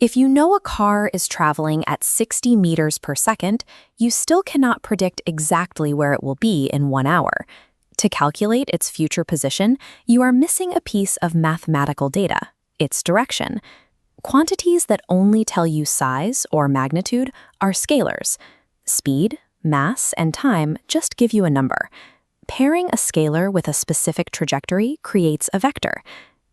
If you know a car is traveling at 60 meters per second, you still cannot predict exactly where it will be in 1 hour. To calculate its future position, you are missing a piece of mathematical data, its direction. Quantities that only tell you size or magnitude are scalars. Speed, mass, and time just give you a number. Pairing a scalar with a specific trajectory creates a vector.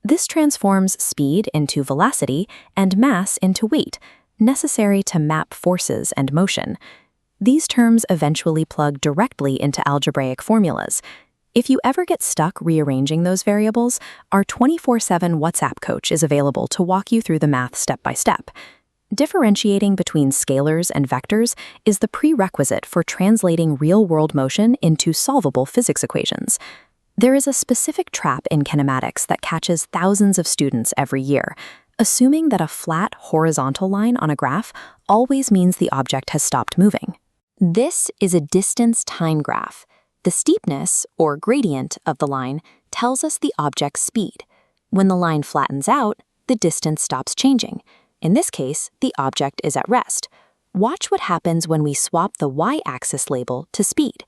This transforms speed into velocity and mass into weight, necessary to map forces and motion. These terms eventually plug directly into algebraic formulas. If you ever get stuck rearranging those variables, our 24/7 WhatsApp coach is available to walk you through the math step by step. Differentiating between scalars and vectors is the prerequisite for translating real-world motion into solvable physics equations. There is a specific trap in kinematics that catches thousands of students every year, assuming that a flat horizontal line on a graph always means the object has stopped moving. This is a distance time graph. The steepness, or gradient, of the line tells us the object's speed. When the line flattens out, the distance stops changing. In this case, the object is at rest. Watch what happens when we swap the y-axis label to speed.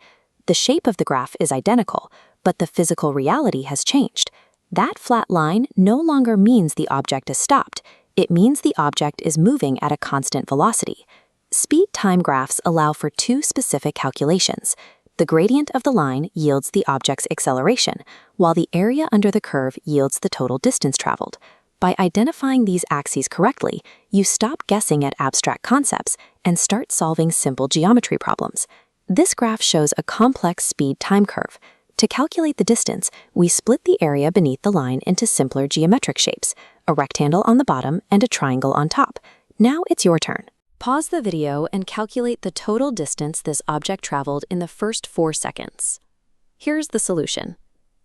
The shape of the graph is identical, but the physical reality has changed. That flat line no longer means the object is stopped. It means the object is moving at a constant velocity. Speed time graphs allow for two specific calculations. The gradient of the line yields the object's acceleration, while the area under the curve yields the total distance traveled. By identifying these axes correctly, you stop guessing at abstract concepts and start solving simple geometry problems. This graph shows a complex speed-time curve. To calculate the distance, we split the area beneath the line into simpler geometric shapes, a rectangle on the bottom and a triangle on top. Now it's your turn. Pause the video and calculate the total distance this object traveled in the first 4 seconds. Here's the solution.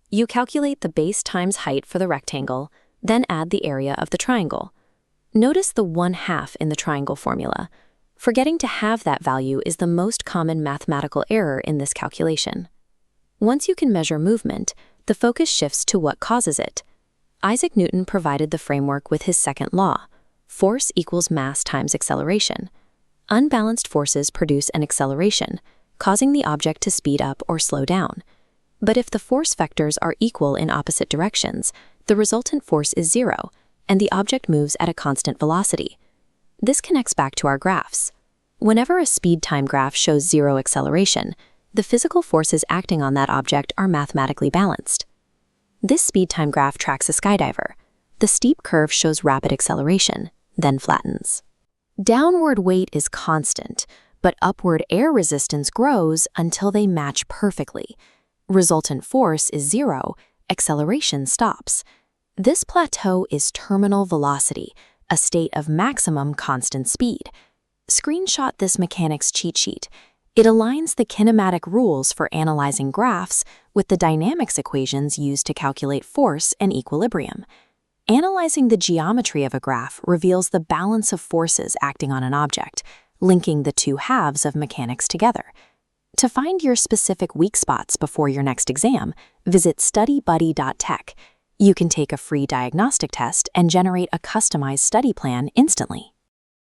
You calculate the base times height for the rectangle, then add the area of the triangle. Notice the 1/2 in the triangle formula. Forgetting to have that value is the most common mathematical error in this calculation. Once you can measure movement, the focus shifts to what causes it. Isaac Newton provided the framework with his second law: force equals mass times acceleration. Unbalanced forces produce an acceleration, causing the object to speed up or slow down. But if the force vectors are equal in opposite directions, the resultant force is 0, and the object moves at a constant velocity. This connects back to our graphs. Whenever a speed-time graph shows 0 acceleration, the physical forces acting on that object are mathematically balanced. This speed-time graph tracks a skydiver. The steep curve shows rapid acceleration, then flattens. Downward weight is constant, but upward air resistance grows until they match perfectly. Resultant force is 0, acceleration stops. This plateau is terminal velocity, a state of maximum constant speed. Screenshot this mechanics cheat sheet. It aligns the kinematic rules for analyzing graphs with the dynamics equations used to calculate force and equilibrium. Analyzing the geometry of a graph reveals the balance of forces acting on an object, linking the two halves of mechanics together. To find your specific weak spots before your next exam, visit studybuddy.tech. You can take a free diagnostic test and generate a customized study plan instantly.